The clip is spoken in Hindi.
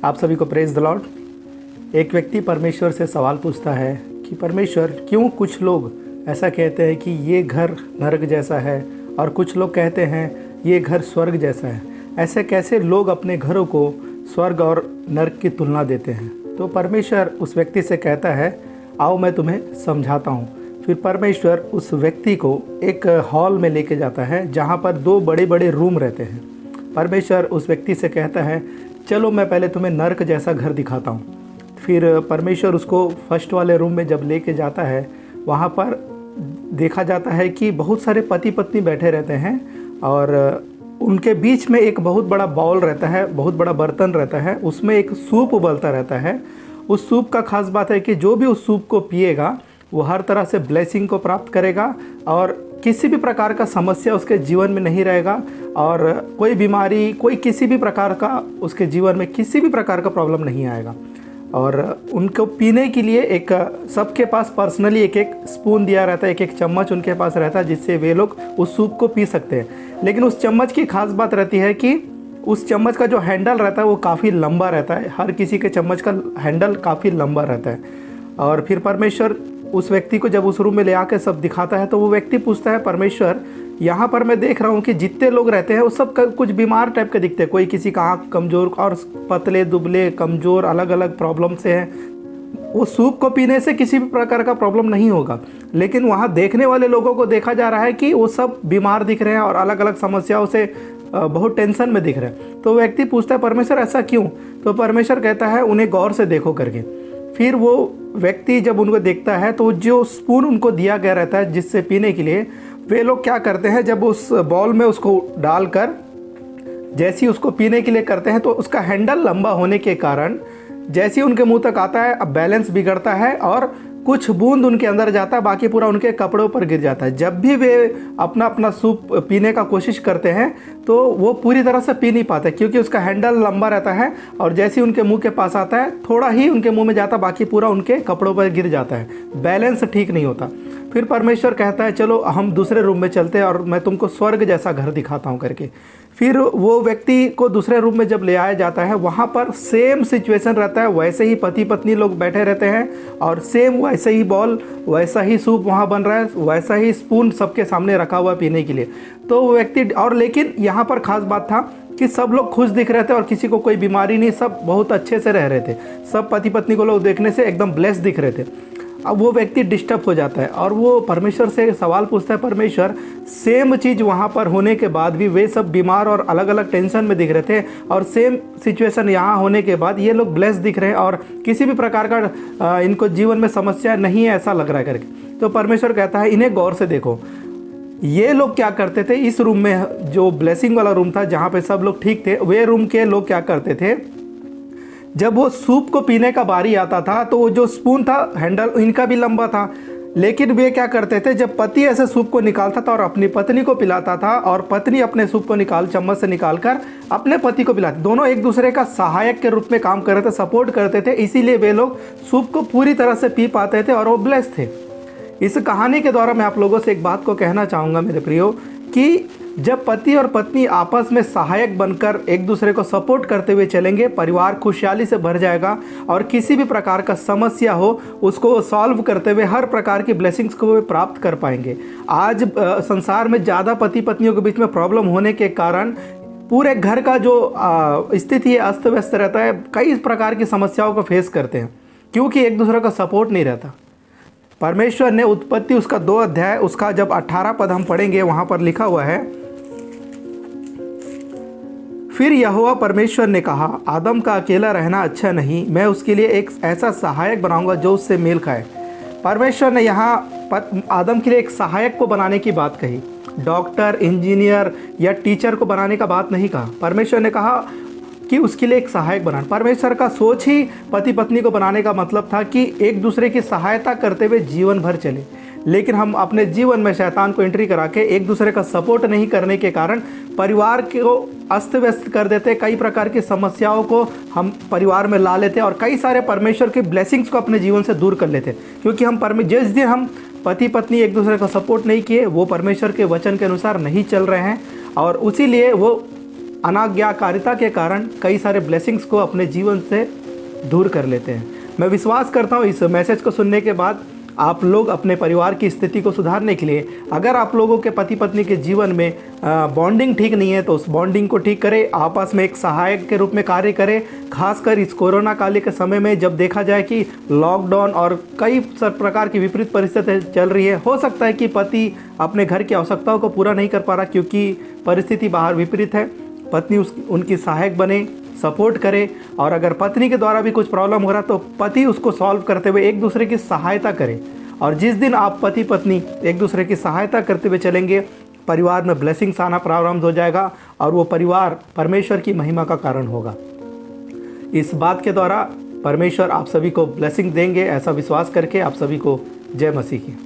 आप सभी को प्रेज द लॉर्ड। एक व्यक्ति परमेश्वर से सवाल पूछता है कि परमेश्वर, क्यों कुछ लोग ऐसा कहते हैं कि ये घर नरक जैसा है और कुछ लोग कहते हैं ये घर स्वर्ग जैसा है। ऐसे कैसे लोग अपने घरों को स्वर्ग और नरक की तुलना देते हैं। तो परमेश्वर उस व्यक्ति से कहता है, आओ मैं तुम्हें समझाता हूँ। फिर परमेश्वर उस व्यक्ति को एक हॉल में लेके जाता है जहाँ पर दो बड़े बड़े रूम रहते हैं। परमेश्वर उस व्यक्ति से कहता है, चलो मैं पहले तुम्हें नरक जैसा घर दिखाता हूँ। फिर परमेश्वर उसको फर्स्ट वाले रूम में जब लेके जाता है, वहाँ पर देखा जाता है कि बहुत सारे पति पत्नी बैठे रहते हैं और उनके बीच में एक बहुत बड़ा बाउल रहता है, बहुत बड़ा बर्तन रहता है, उसमें एक सूप उबलता रहता है। उस सूप का खास बात है कि जो भी उस सूप को पिएगा वो हर तरह से ब्लेसिंग को प्राप्त करेगा और किसी भी प्रकार का समस्या उसके जीवन में नहीं रहेगा और कोई बीमारी, कोई किसी भी प्रकार का उसके जीवन में किसी भी प्रकार का प्रॉब्लम नहीं आएगा। और उनको पीने के लिए एक सबके पास पर्सनली एक एक स्पून दिया रहता है, एक एक चम्मच उनके पास रहता है जिससे वे लोग उस सूप को पी सकते हैं। लेकिन उस चम्मच की खास बात रहती है कि उस चम्मच का जो हैंडल रहता है वो काफ़ी लंबा रहता है। हर किसी के चम्मच का हैंडल काफ़ी लंबा रहता है। और फिर परमेश्वर उस व्यक्ति को जब उस रूम में ले आकर सब दिखाता है तो वो व्यक्ति पूछता है, परमेश्वर यहाँ पर मैं देख रहा हूँ कि जितने लोग रहते हैं वो सब कुछ बीमार टाइप के दिखते हैं। कोई किसी का आँख कमज़ोर और पतले दुबले कमज़ोर अलग अलग प्रॉब्लम से हैं। वो सूप को पीने से किसी भी प्रकार का प्रॉब्लम नहीं होगा, लेकिन वहाँ देखने वाले लोगों को देखा जा रहा है कि वो सब बीमार दिख रहे हैं और अलग अलग समस्याओं से बहुत टेंशन में दिख रहे हैं। तो व्यक्ति पूछता है, परमेश्वर ऐसा क्यों? तो परमेश्वर कहता है, उन्हें गौर से देखो करके। फिर वो व्यक्ति जब उनको देखता है तो जो स्पून उनको दिया गया रहता है जिससे पीने के लिए, वे लोग क्या करते हैं, जब उस बॉल में उसको डालकर जैसे ही उसको पीने के लिए करते हैं तो उसका हैंडल लंबा होने के कारण जैसे ही उनके मुंह तक आता है अब बैलेंस बिगड़ता है और कुछ बूंद उनके अंदर जाता है, बाकी पूरा उनके कपड़ों पर गिर जाता है। जब भी वे अपना अपना सूप पीने का कोशिश करते हैं तो वो पूरी तरह से पी नहीं पाते क्योंकि उसका हैंडल लंबा रहता है और जैसे ही उनके मुंह के पास आता है थोड़ा ही उनके मुंह में जाता, बाकी पूरा उनके कपड़ों पर गिर जाता है। बैलेंस ठीक नहीं होता। फिर परमेश्वर कहता है, चलो हम दूसरे रूम में चलते हैं और मैं तुमको स्वर्ग जैसा घर दिखाता हूँ करके। फिर वो व्यक्ति को दूसरे रूम में जब ले आया जाता है, वहाँ पर सेम सिचुएशन रहता है। वैसे ही पति पत्नी लोग बैठे रहते हैं और सेम वैसे ही बॉल, वैसा ही सूप वहाँ बन रहा है, वैसा ही स्पून सबके सामने रखा हुआ पीने के लिए। तो वो व्यक्ति और लेकिन यहाँ पर खास बात था कि सब लोग खुश दिख रहे थे और किसी को कोई बीमारी नहीं, सब बहुत अच्छे से रह रहे थे। सब पति पत्नी को लोग देखने से एकदम ब्लेस्ड दिख रहे थे। अब वो व्यक्ति डिस्टर्ब हो जाता है और वो परमेश्वर से सवाल पूछता है, परमेश्वर सेम चीज़ वहाँ पर होने के बाद भी वे सब बीमार और अलग अलग टेंशन में दिख रहे थे और सेम सिचुएशन यहाँ होने के बाद ये लोग ब्लेस्ड दिख रहे हैं और किसी भी प्रकार का इनको जीवन में समस्या नहीं है, ऐसा लग रहा है करके। तो परमेश्वर कहता है, इन्हें गौर से देखो। ये लोग क्या करते थे, इस रूम में जो ब्लेसिंग वाला रूम था जहाँ पे सब लोग ठीक थे, वे रूम के लोग क्या करते थे, जब वो सूप को पीने का बारी आता था तो वो जो स्पून था हैंडल इनका भी लंबा था, लेकिन वे क्या करते थे, जब पति ऐसे सूप को निकालता था और अपनी पत्नी को पिलाता था और पत्नी अपने सूप को चम्मच से निकाल कर अपने पति को पिलाती, दोनों एक दूसरे का सहायक के रूप में काम कर रहे थे, सपोर्ट करते थे। इसीलिए वे लोग सूप को पूरी तरह से पी पाते थे और वो ब्लेस्ड थे। इस कहानी के द्वारा मैं आप लोगों से एक बात को कहना चाहूँगा मेरे प्रियो, कि जब पति और पत्नी आपस में सहायक बनकर एक दूसरे को सपोर्ट करते हुए चलेंगे, परिवार खुशहाली से भर जाएगा और किसी भी प्रकार का समस्या हो उसको सॉल्व करते हुए हर प्रकार की ब्लेसिंग्स को वे प्राप्त कर पाएंगे। आज संसार में ज़्यादा पति पत्नियों के बीच में प्रॉब्लम होने के कारण पूरे घर का जो स्थिति है अस्त व्यस्त रहता है, कई प्रकार की समस्याओं को फेस करते हैं क्योंकि एक दूसरे का सपोर्ट नहीं रहता। परमेश्वर ने उत्पत्ति उसका 2 अध्याय उसका जब 18 पद हम पढ़ेंगे, वहाँ पर लिखा हुआ है, फिर यहोवा परमेश्वर ने कहा, आदम का अकेला रहना अच्छा नहीं, मैं उसके लिए एक ऐसा सहायक बनाऊंगा जो उससे मेल खाए। परमेश्वर ने यहाँ आदम के लिए एक सहायक को बनाने की बात कही, डॉक्टर, इंजीनियर या टीचर को बनाने का बात नहीं कहा। परमेश्वर ने कहा कि उसके लिए एक सहायक बनाना। परमेश्वर का सोच ही पति पत्नी को बनाने का मतलब था कि एक दूसरे की सहायता करते हुए जीवन भर चले, लेकिन हम अपने जीवन में शैतान को एंट्री करा के एक दूसरे का सपोर्ट नहीं करने के कारण परिवार को अस्त व्यस्त कर देते। कई प्रकार की समस्याओं को हम परिवार में ला लेते और कई सारे परमेश्वर के ब्लेसिंग्स को अपने जीवन से दूर कर लेते, क्योंकि हम जिस दिन हम पति पत्नी एक दूसरे का सपोर्ट नहीं किए, वो परमेश्वर के वचन के अनुसार नहीं चल रहे हैं और उसीलिए वो अनाज्ञाकारिता के कारण कई सारे ब्लेसिंग्स को अपने जीवन से दूर कर लेते हैं। मैं विश्वास करता हूँ इस मैसेज को सुनने के बाद आप लोग अपने परिवार की स्थिति को सुधारने के लिए, अगर आप लोगों के पति पत्नी के जीवन में बॉन्डिंग ठीक नहीं है तो उस बॉन्डिंग को ठीक करें, आपस में एक सहायक के रूप में कार्य करें। खासकर इस कोरोना काल के समय में जब देखा जाए कि लॉकडाउन और कई प्रकार की विपरीत परिस्थितियाँ चल रही है, हो सकता है कि पति अपने घर की आवश्यकताओं को पूरा नहीं कर पा रहा क्योंकि परिस्थिति बाहर विपरीत है। पत्नी उनकी सहायक बने, सपोर्ट करे, और अगर पत्नी के द्वारा भी कुछ प्रॉब्लम हो रहा तो पति उसको सॉल्व करते हुए एक दूसरे की सहायता करें। और जिस दिन आप पति पत्नी एक दूसरे की सहायता करते हुए चलेंगे, परिवार में ब्लेसिंग्स आना प्रारंभ हो जाएगा और वो परिवार परमेश्वर की महिमा का कारण होगा। इस बात के द्वारा परमेश्वर आप सभी को ब्लेसिंग देंगे, ऐसा विश्वास करके आप सभी को जय मसीह की।